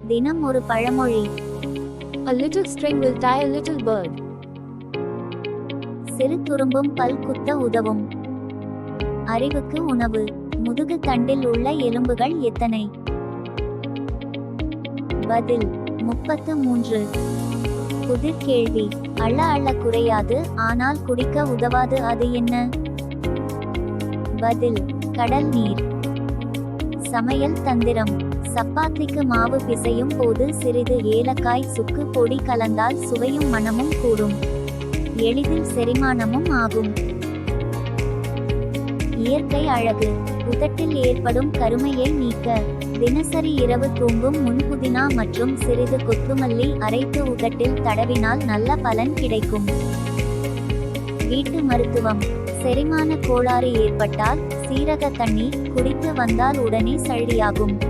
தினம் ஒரு பழமொழி. A little string will tie a little bird. சிறு துரும்பும் பல் குத்த உதவும். அறிவுக்கு உணவு. முதுகு தண்டில் உள்ள எலும்புகள் எத்தனை? பதில் 33. புதிர் கேள்வி. அள்ள அள்ள குறையாது, ஆனால் குடிக்க உதவாது, அது என்ன? பதில் கடல் நீர். சமையல் தந்திரம். சப்பாத்திக்கு மாவு பிசையும் போது சிறிது ஏலக்காய் சுக்கு பொடி கலந்தால் சுவையும் மணமும் கூடும். எளிதில் செரிமானமும் ஆகும். இயற்கை அழகு. உதட்டில் ஏற்படும் கருமையை நீக்க தினசரி இரவு தூங்கும் முன் புதினா மற்றும் சிறிது கொத்துமல்லி அரைத்து உதட்டில் தடவினால் நல்ல பலன் கிடைக்கும். வீட்டு மருத்துவம். செரிமான கோளாறு ஏற்பட்டால் சீரக தண்ணீர் குடித்து வந்தால் உடனே சளியாகும்.